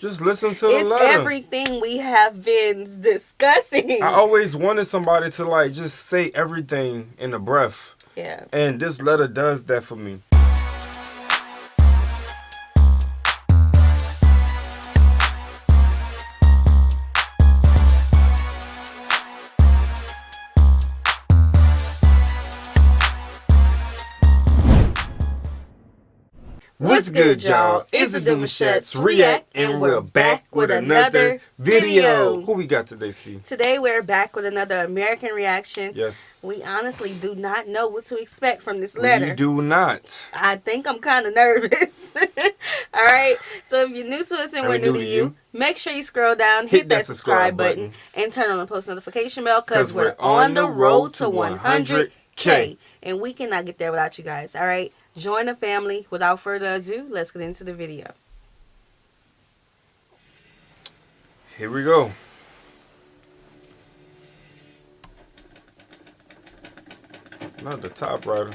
Just listen to the It's letter. everything we have been discussing. I always wanted somebody to like just say everything in a breath. Yeah. And this letter does that for me. What's good, y'all? It's the Demouchets React, and we're back with another video. Who we got today, C? Today we're back with another American reaction. Yes. We honestly do not know what to expect from this letter. We do not. I think I'm kind of nervous. All right. So if you're new to us and we're new to you, make sure you scroll down, hit that subscribe button, and turn on the post notification bell because we're on the road to 100K. And we cannot get there without you guys. All right. Join the family. Without further ado, let's get into the video. Here we go. Not the top writer.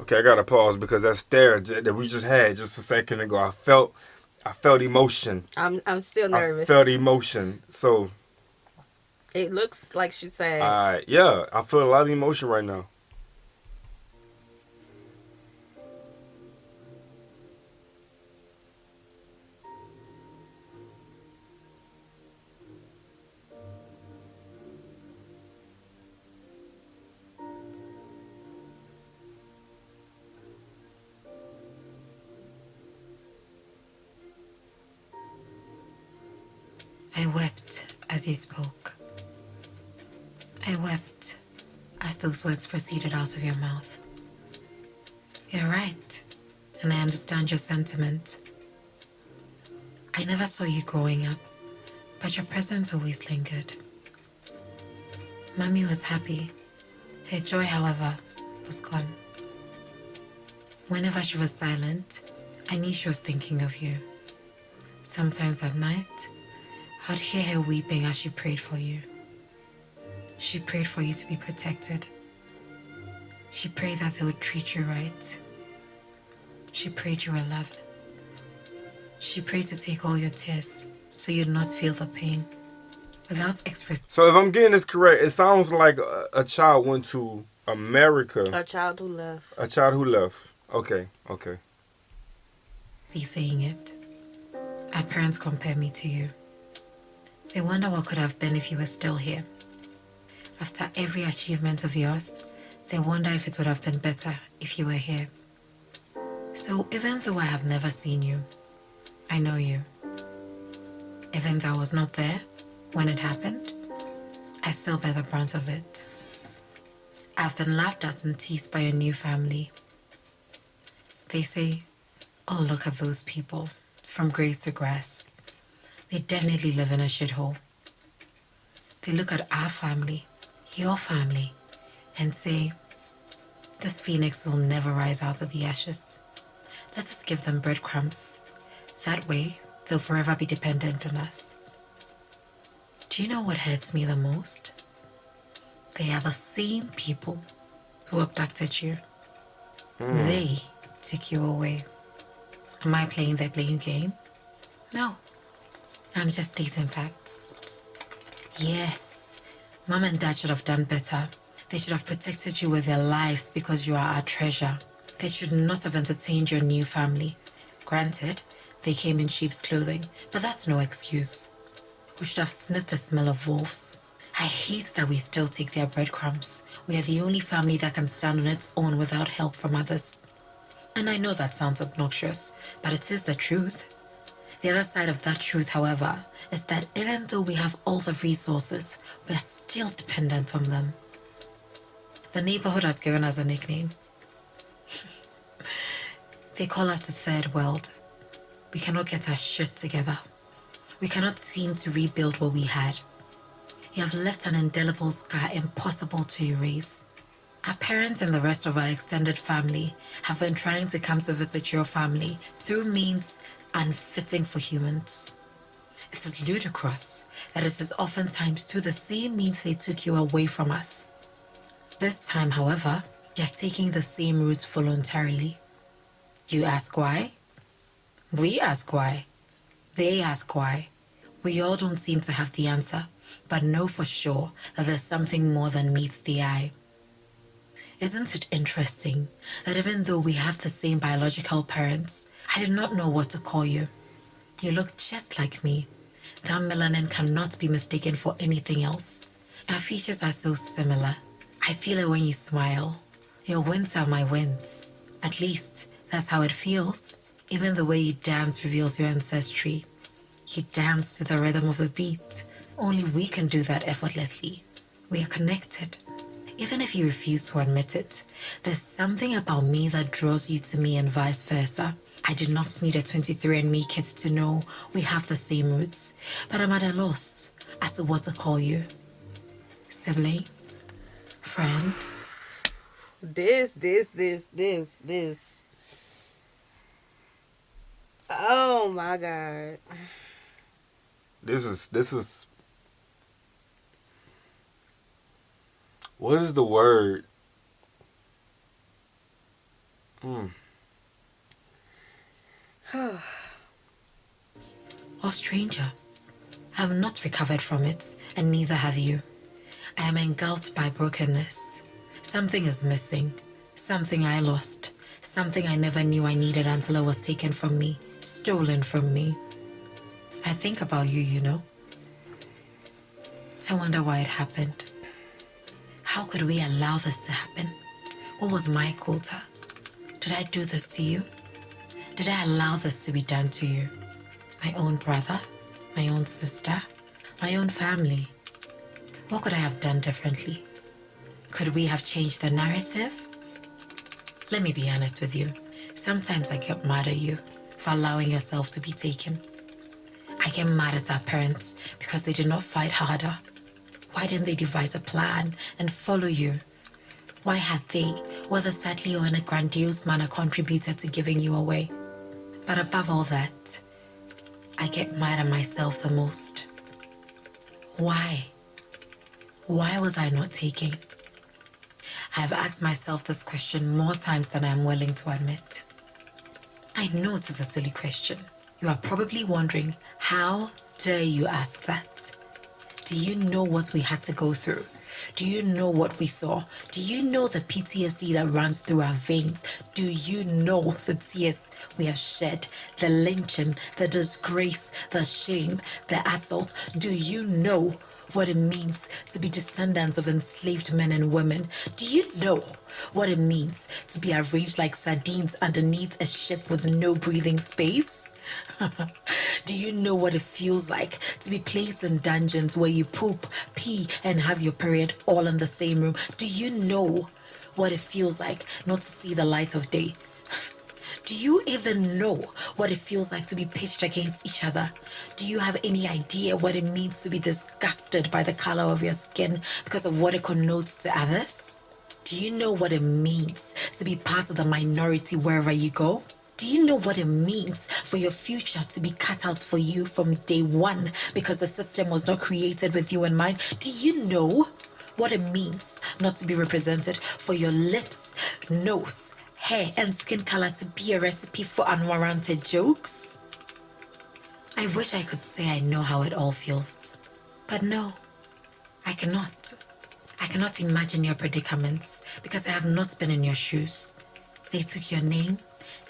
Okay, I gotta pause because that stare that we just had just a second ago, I felt emotion. I'm still nervous. I felt emotion. So it looks like she's sad. Yeah, I feel a lot of emotion right now. I wept as you spoke. I wept as those words proceeded out of your mouth. You're right, and I understand your sentiment. I never saw you growing up, but your presence always lingered. Mommy was happy. Her joy, however, was gone. Whenever she was silent, I knew she was thinking of you. Sometimes at night, I'd hear her weeping as she prayed for you. She prayed for you to be protected. She prayed that they would treat you right. She prayed you were loved. She prayed to take all your tears so you'd not feel the pain without expressing. So if I'm getting this correct, it sounds like a child went to America. A child who left. A child who left. Okay. Saying it. Our parents compare me to you. They wonder what could have been if you were still here. After every achievement of yours, they wonder if it would have been better if you were here. So even though I have never seen you, I know you. Even though I was not there when it happened, I still bear the brunt of it. I've been laughed at and teased by your new family. They say, oh, look at those people, from grace to grass. They definitely live in a shithole. They look at our family, your family, and say, this phoenix will never rise out of the ashes. Let us give them breadcrumbs. That way, they'll forever be dependent on us. Do you know what hurts me the most? They are the same people who abducted you. They took you away. Am I playing their blame game? No. I'm just stating facts. Yes, Mom and Dad should have done better. They should have protected you with their lives because you are our treasure. They should not have entertained your new family. Granted, they came in sheep's clothing, but that's no excuse. We should have sniffed the smell of wolves. I hate that we still take their breadcrumbs. We are the only family that can stand on its own without help from others. And I know that sounds obnoxious, but it is the truth. The other side of that truth, however, is that even though we have all the resources, we're still dependent on them. The neighborhood has given us a nickname. They call us the third world. We cannot get our shit together. We cannot seem to rebuild what we had. You have left an indelible scar impossible to erase. Our parents and the rest of our extended family have been trying to come to visit your family through means unfitting for humans. It is ludicrous that it is oftentimes through the same means they took you away from us. This time, however, you're taking the same route voluntarily. You ask why? We ask why. They ask why. We all don't seem to have the answer, but know for sure that there's something more than meets the eye. Isn't it interesting that even though we have the same biological parents, I did not know what to call you. You look just like me. That melanin cannot be mistaken for anything else. Our features are so similar. I feel it when you smile. Your wins are my wins. At least, that's how it feels. Even the way you dance reveals your ancestry. You dance to the rhythm of the beat. Only we can do that effortlessly. We are connected. Even if you refuse to admit it, there's something about me that draws you to me and vice versa. I do not need a 23andMe kit to know we have the same roots, but I'm at a loss as to what to call you. Sibling? Friend? This. Oh my God. This is. What is the word? Oh, stranger, I have not recovered from it, and neither have you. I am engulfed by brokenness. Something is missing. Something I lost. Something I never knew I needed until it was taken from me, stolen from me. I think about you, you know. I wonder why it happened. How could we allow this to happen? What was my quota? Did I do this to you? Did I allow this to be done to you? My own brother? My own sister? My own family? What could I have done differently? Could we have changed the narrative? Let me be honest with you. Sometimes I get mad at you for allowing yourself to be taken. I get mad at our parents because they did not fight harder. Why didn't they devise a plan and follow you? Why had they, whether sadly or in a grandiose manner, contributed to giving you away? But above all that, I get mad at myself the most. Why? Why was I not taking? I have asked myself this question more times than I am willing to admit. I know it is a silly question. You are probably wondering, how dare you ask that? Do you know what we had to go through? Do you know what we saw? Do you know the PTSD that runs through our veins? Do you know the tears we have shed, the lynching, the disgrace, the shame, the assault? Do you know what it means to be descendants of enslaved men and women? Do you know what it means to be arranged like sardines underneath a ship with no breathing space? Do you know what it feels like to be placed in dungeons where you poop, pee, and have your period all in the same room? Do you know what it feels like not to see the light of day? Do you even know what it feels like to be pitched against each other? Do you have any idea what it means to be disgusted by the color of your skin because of what it connotes to others? Do you know what it means to be part of the minority wherever you go? Do you know what it means for your future to be cut out for you from day one because the system was not created with you in mind? Do you know what it means not to be represented for your lips, nose, hair, and skin color to be a recipe for unwarranted jokes? I wish I could say I know how it all feels, but no, I cannot. I cannot imagine your predicaments because I have not been in your shoes. They took your name.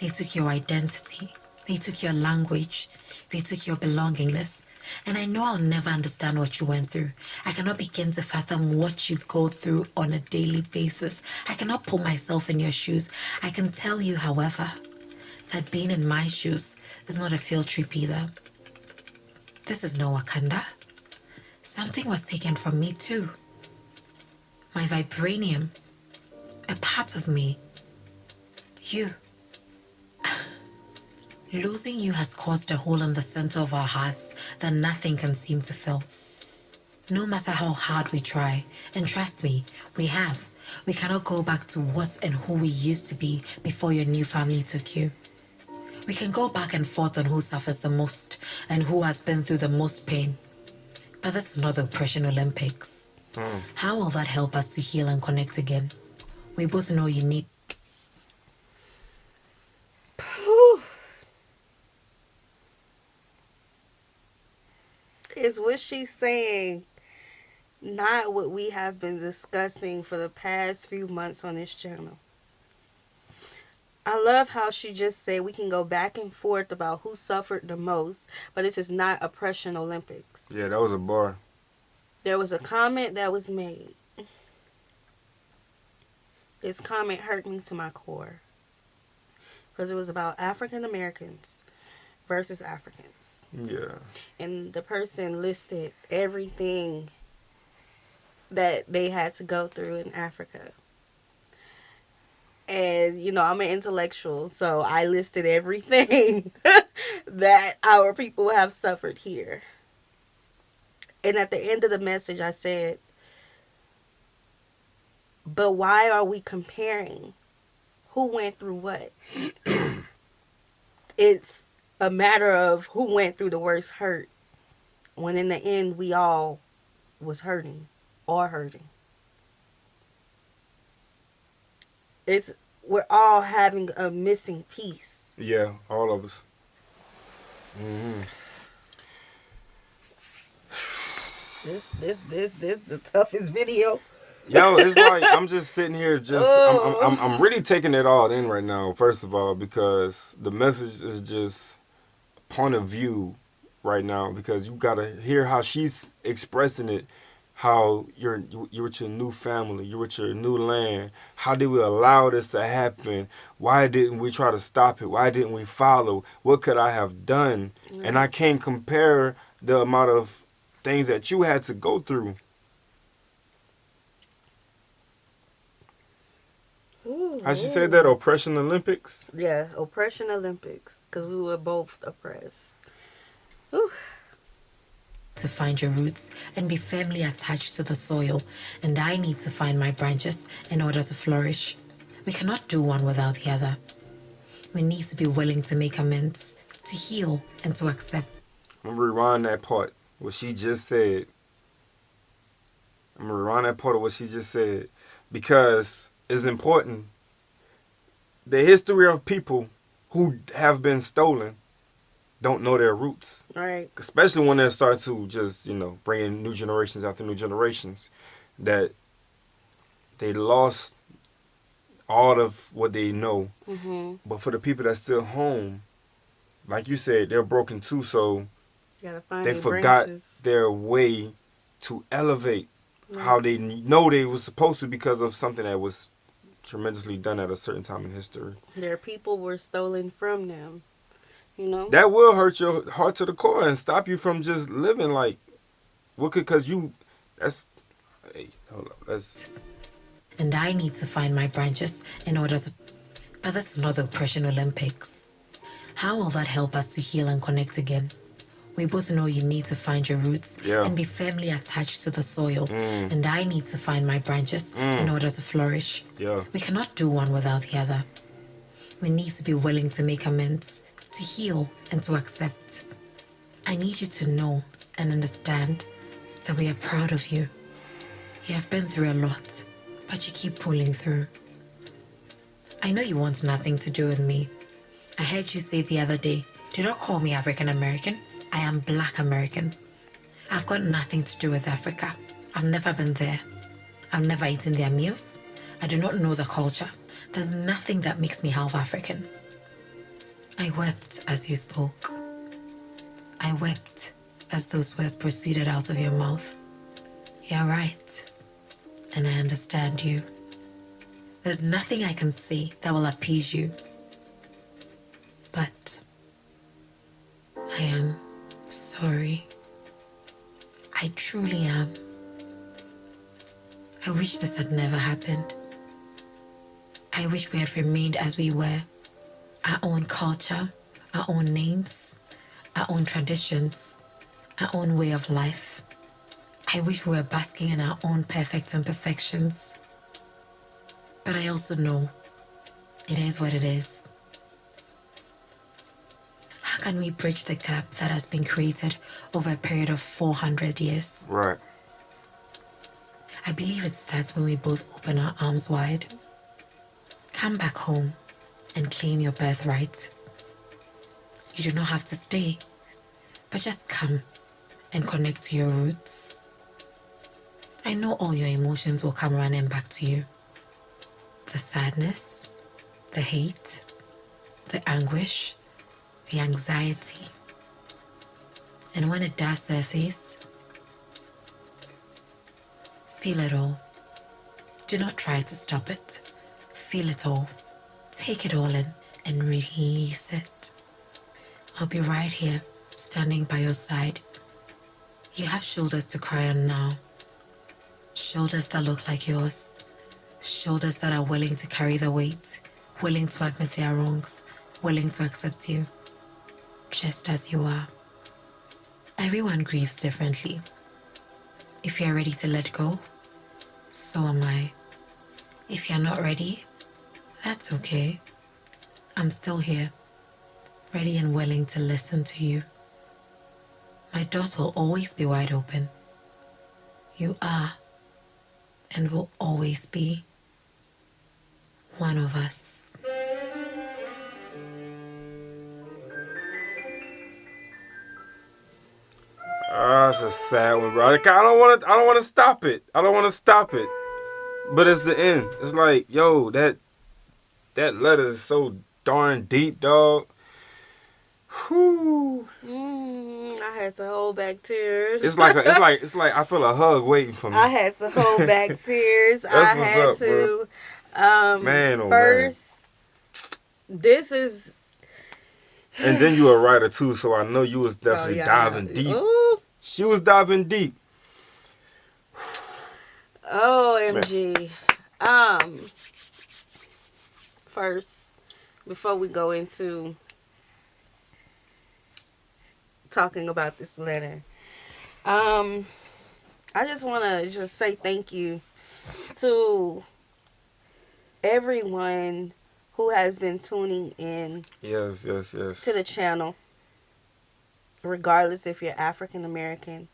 They took your identity. They took your language. They took your belongingness. And I know I'll never understand what you went through. I cannot begin to fathom what you go through on a daily basis. I cannot put myself in your shoes. I can tell you, however, that being in my shoes is not a field trip either. This is no Wakanda. Something was taken from me too. My vibranium. A part of me. You. Losing you has caused a hole in the center of our hearts that nothing can seem to fill. No matter how hard we try, and trust me, we have, we cannot go back to what and who we used to be before your new family took you. We can go back and forth on who suffers the most and who has been through the most pain. But this is not the Oppression Olympics. How will that help us to heal and connect again? We both know you need... Is what she's saying not what we have been discussing for the past few months on this channel? I love how she just said we can go back and forth about who suffered the most, but this is not Oppression Olympics. Yeah, that was a bar. There was a comment that was made. This comment hurt me to my core. Because it was about African Americans versus Africans. Yeah. And the person listed everything that they had to go through in Africa. And, you know, I'm an intellectual, so I listed everything that our people have suffered here. And at the end of the message, I said, but why are we comparing who went through what? It's a matter of who went through the worst hurt, when in the end we all was hurting or hurting. We're all having a missing piece. Yeah, all of us. Mm-hmm. This the toughest video. Yo, it's like I'm just sitting here, I'm really taking it all in right now. First of all, because the message is just point of view right now. Because you gotta hear how she's expressing it. How you're with your new family, you're with your new land. How did we allow this to happen? Why didn't we try to stop it? Why didn't we follow? What could I have done? Mm. And I can't compare the amount of things that you had to go through. Ooh, how she said that? Oppression Olympics? Yeah, Oppression Olympics. Because we were both oppressed. Ooh. To find your roots and be firmly attached to the soil, and I need to find my branches in order to flourish. We cannot do one without the other. We need to be willing to make amends, to heal, and to accept. I'm gonna rewind that part, what she just said. I'm gonna rewind that part of what she just said, because it's important. The history of people who have been stolen don't know their roots. Right. Especially when they start to just, bring in new generations after new generations, that they lost all of what they know. Mm-hmm. But for the people that's still home, like you said, they're broken too, so they forgot their way to elevate how they know they were supposed to, because of something that was tremendously done at a certain time in history. Their people were stolen from them. That will hurt your heart to the core and stop you from just living like, And I need to find my branches in order to, but that's not the Oppression Olympics. How will that help us to heal and connect again? We both know you need to find your roots and be firmly attached to the soil, and I need to find my branches in order to flourish. Yeah. We cannot do one without the other. We need to be willing to make amends, to heal, and to accept. I need you to know and understand that we are proud of you. You have been through a lot, but you keep pulling through. I know you want nothing to do with me. I heard you say the other day, do not call me African American. I am Black American. I've got nothing to do with Africa. I've never been there. I've never eaten their meals. I do not know the culture. There's nothing that makes me half African. I wept as you spoke. I wept as those words proceeded out of your mouth. You're right, and I understand you. There's nothing I can say that will appease you. But I am sorry. I truly am. I wish this had never happened. I wish we had remained as we were. Our own culture, our own names, our own traditions, our own way of life. I wish we were basking in our own perfect imperfections. But I also know it is what it is. How can we bridge the gap that has been created over a period of 400 years? Right. I believe it starts when we both open our arms wide. Come back home and claim your birthright. You do not have to stay, but just come and connect to your roots. I know all your emotions will come running back to you. The sadness, the hate, the anguish, the anxiety. And when it does surface, feel it all. Do not try to stop it. Feel it all. Take it all in and release it. I'll be right here, standing by your side. You have shoulders to cry on now. Shoulders that look like yours. Shoulders that are willing to carry the weight, willing to admit their wrongs, willing to accept you, just as you are. Everyone grieves differently. If you're ready to let go, so am I. If you're not ready, that's okay. I'm still here, ready and willing to listen to you. My doors will always be wide open. You are and will always be one of us. That's a sad one, bro. I don't want to stop it. I don't want to stop it. But it's the end. It's like, yo, that letter is so darn deep, dog. Whew. I had to hold back tears. It's like I feel a hug waiting for me. I had to hold back tears. That's I had what's up, to. Man, oh first, this is. And then you a writer too, so I know you was definitely diving deep. Ooh. She was diving deep. OMG. First, before we go into talking about this letter, I just want to just say thank you to everyone who has been tuning in. Yes. To the channel, regardless if you're African American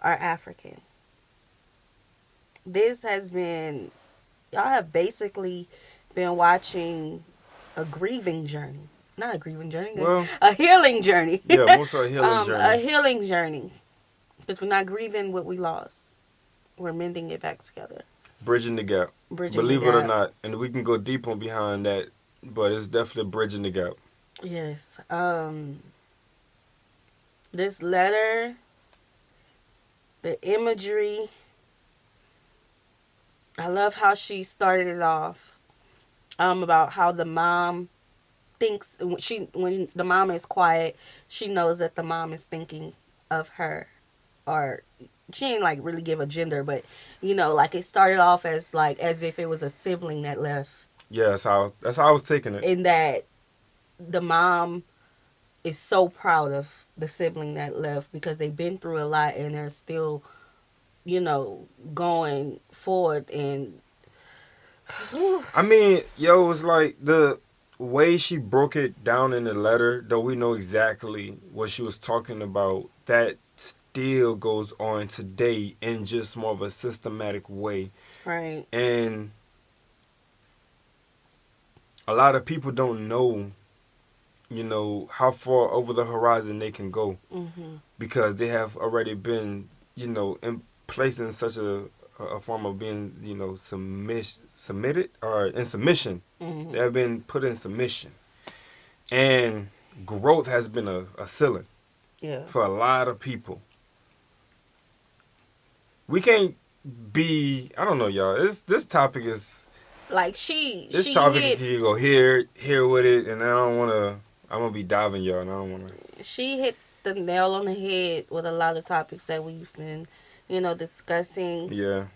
or African. This has been, y'all have basically been watching a grieving journey. Not a grieving journey, well, a healing journey. Yeah, most of a healing journey. A healing journey. Because we're not grieving what we lost. We're mending it back together. Bridging the gap. Believe it or not. And we can go deep on behind that, but it's definitely bridging the gap. Yes. This letter, the imagery, I love how she started it off. About how the mom thinks when the mom is quiet, she knows that the mom is thinking of her. Or she didn't like really give a gender, but you know, like it started off as if it was a sibling that left. Yeah, that's how I was taking it. And that the mom is so proud of the sibling that left because they've been through a lot and they're still, you know, going forward. And I mean, yo, it's like the way she broke it down in the letter, though we know exactly what she was talking about, that still goes on today in just more of a systematic way. Right. And a lot of people don't know, you know, how far over the horizon they can go. Mm-hmm. Because they have already been, you know, placed in such a form of being, you know, submitted or in submission. Mm-hmm. They have been put in submission. And growth has been a ceiling. Yeah. For a lot of people. We can't be, I don't know, y'all. This topic is like this topic you go here with it, and I'm gonna be diving y'all, and I don't wanna. She hit the nail on the head with a lot of topics that we've been, you know, discussing. Yeah.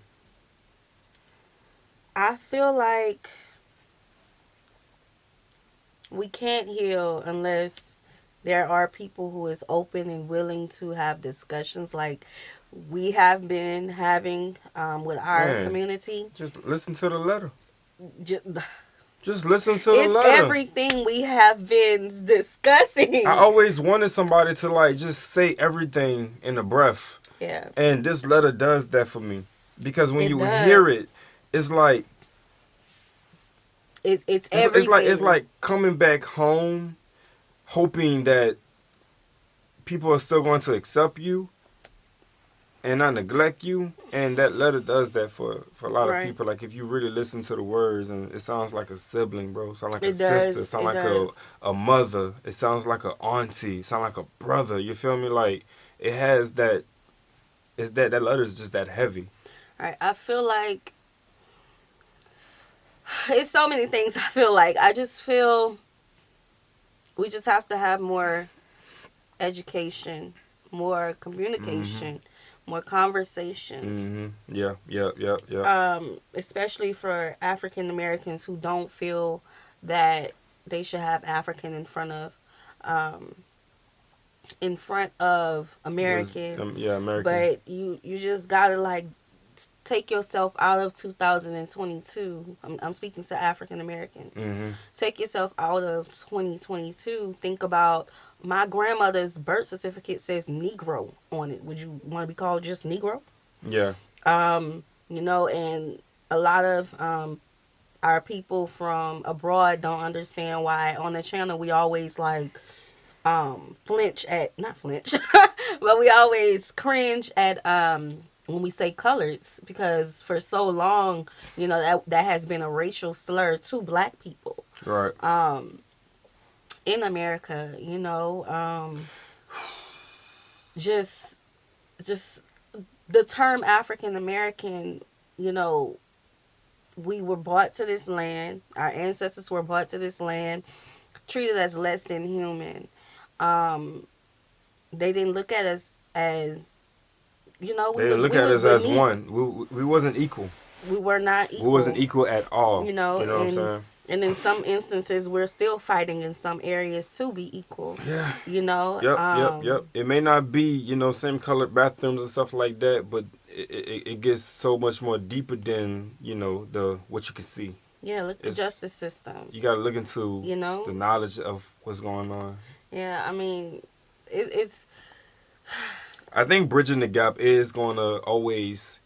I feel like we can't heal unless there are people who is open and willing to have discussions. Like, we have been having with our Man, community. just listen to the letter. Just, Just listen to the it's letter. everything we have been discussing. I always wanted somebody to like just say everything in a breath. Yeah. And this letter does that for me. Because when you does. hear it, it's like it's everything. it's like coming back home, hoping that people are still going to accept you and not neglect you. And that letter does that for a lot of people. Like if you really listen to the words, and it sounds like a sibling, bro. It sounds like a sister. It sounds like a mother. It sounds like an auntie. It sounds like a brother. You feel me? Like it has that. Is that letter is just that heavy. All right. I feel like it's so many things. I feel like I just feel we just have to have more education, more communication, more conversations. Yeah. Especially for African Americans who don't feel that they should have African in front of American. American. But you just gotta like take yourself out of 2022. I'm speaking to African Americans. Take yourself out of 2022. Think about my grandmother's birth certificate says Negro on it. Would you want to be called just Negro? Yeah. You know, and a lot of our people from abroad don't understand why on the channel we always like not flinch, but we always cringe at when we say colors, because for so long, you know, that has been a racial slur to black people. Right. In America, you know, just the term African American, you know, we were brought to this land. Our ancestors were brought to this land, treated as less than human. They didn't look at us as, you know, they didn't look at us as one. We wasn't equal. We were not equal. We wasn't equal at all. You know what I'm saying? And in some instances, we're still fighting in some areas to be equal. Yeah. You know? Yep. It may not be, you know, same colored bathrooms and stuff like that, but it gets so much more deeper than, you know, what you can see. Yeah, look at the justice system. You got to look into, you know, the knowledge of what's going on. Yeah, I mean, it's... I think bridging the gap is going to always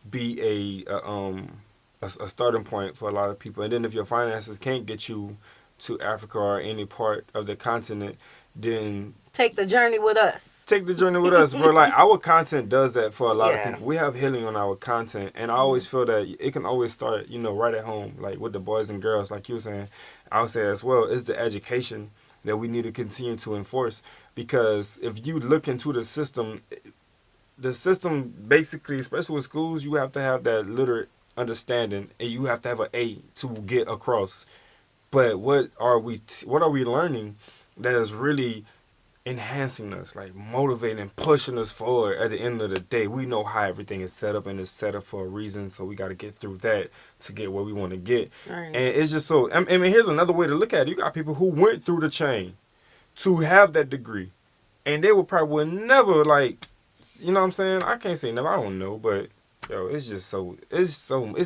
be a starting point for a lot of people. And then if your finances can't get you to Africa or any part of the continent, then take the journey with us. Take the journey with us, bro. Like, our content does that for a lot of people. We have healing on our content, and I always feel that it can always start, you know, right at home, like with the boys and girls, like you were saying. I would say as well, it's the education that we need to continue to enforce, because if you look into the system basically, especially with schools, you have to have that literate understanding, and you have to have an A to get across. But what are we learning that is really enhancing us, like motivating and pushing us forward? At the end of the day, we know how everything is set up, and it's set up for a reason, so we got to get through that to get where we want to get. Right. And it's just so, I mean, here's another way to look at it. You got people who went through the chain to have that degree, and they would never, like, you know what I'm saying? I can't say never, I don't know, but yo, it's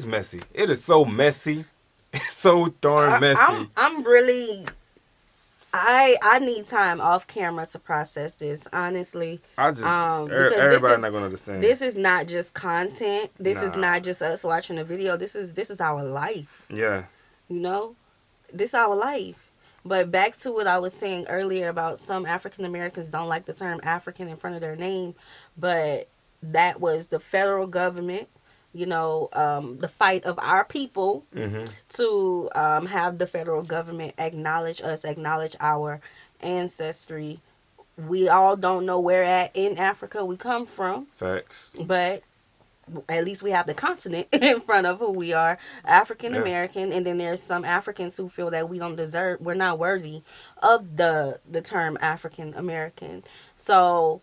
messy. It is so messy. It's so darn messy. I'm really... I need time off camera to process this, honestly. Everybody's not gonna understand. This is not just content. This is not just us watching a video. This is our life. Yeah. You know? This is our life. But back to what I was saying earlier about some African Americans don't like the term African in front of their name, but that was the federal government, you know, the fight of our people to have the federal government acknowledge us, acknowledge our ancestry. We all don't know where in Africa we come from. Facts. But at least we have the continent in front of who we are, African American. And then there's some Africans who feel that we're not worthy of the term African American. So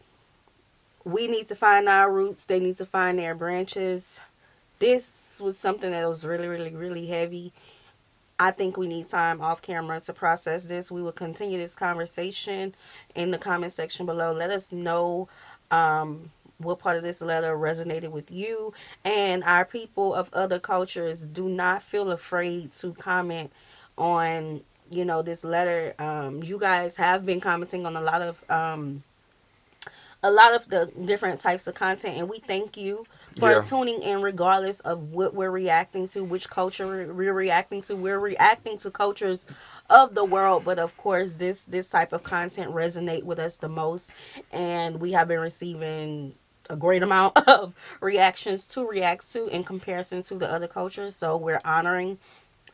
we need to find our roots. They need to find their branches. This was something that was really, really, really heavy. I think we need time off camera to process this. We will continue this conversation in the comment section below. Let us know what part of this letter resonated with you. And our people of other cultures, do not feel afraid to comment on, this letter. You guys have been commenting on a lot of the different types of content, and we thank you for tuning in regardless of what we're reacting to, which culture we're reacting to. We're reacting to cultures of the world, but of course this type of content resonate with us the most, and we have been receiving a great amount of reactions to react to in comparison to the other cultures, so we're honoring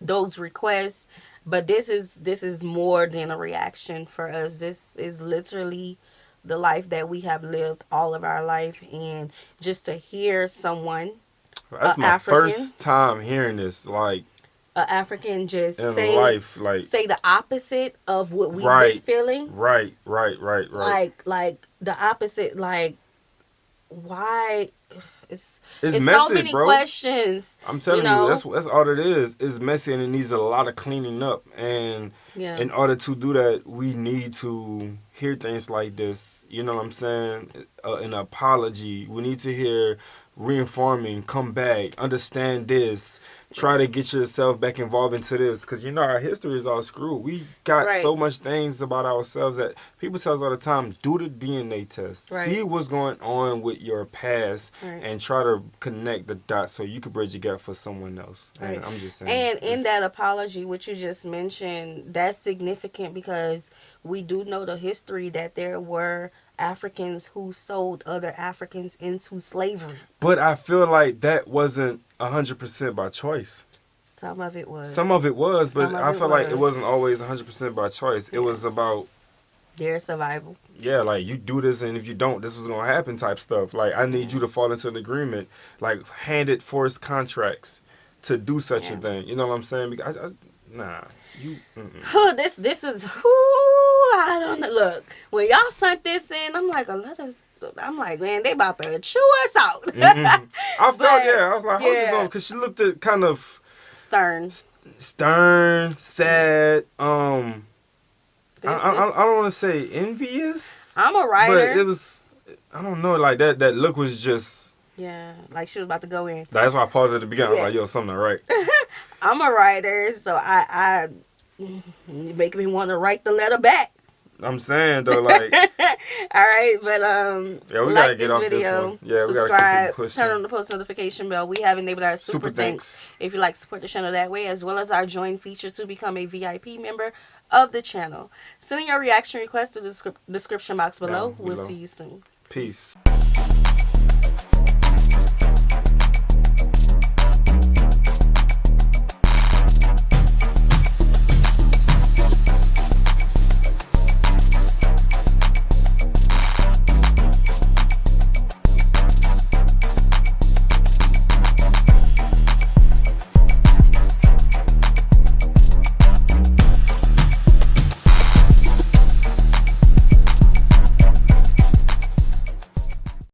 those requests. But this is more than a reaction for us. This is literally the life that we have lived all of our life, and just to hear someone, that's my first time hearing this, like an African just in say life, like say the opposite of what we've been feeling. Right. Like the opposite. Like, why? It's messy, so many bro. Questions. I'm telling you, that's all it is. It's messy and it needs a lot of cleaning up. And in order to do that, we need to hear things like this. You know what I'm saying? An apology. We need to hear reinforming, come back, understand this. Try to get yourself back involved into this, because our history is all screwed. We got so much things about ourselves that people tell us all the time, do the DNA test. See what's going on with your past and try to connect the dots so you can bridge the gap for someone else. And I'm just saying. And in that apology, what you just mentioned, that's significant because we do know the history that there were Africans who sold other Africans into slavery. But I feel like that wasn't 100% by choice. Some of it was, but I feel like it wasn't always 100% by choice. It was about their survival. Yeah, like you do this, and if you don't, this is gonna happen type stuff. Like I need you to fall into an agreement, like handed forced contracts to do such a thing. You know what I'm saying? Because This is I don't know. Look, when y'all sent this in, I'm like, man, they about to chew us out. I was like, how's this going? Because she looked at kind of stern, sad. I don't want to say envious. I'm a writer, but it was, I don't know, like that look was just. Yeah, like she was about to go in. That's why I paused at the beginning. I was like, yo, something not right. I'm a writer, so I you make me want to write the letter back. I'm saying though, like, all right, but we gotta get off video, this one. Yeah, subscribe, we gotta keep pushing. Turn on the post notification bell. We have enabled our super thanks if you like to support the channel that way, as well as our join feature to become a VIP member of the channel. Send in your reaction request to the description box below. We'll see you soon. Peace.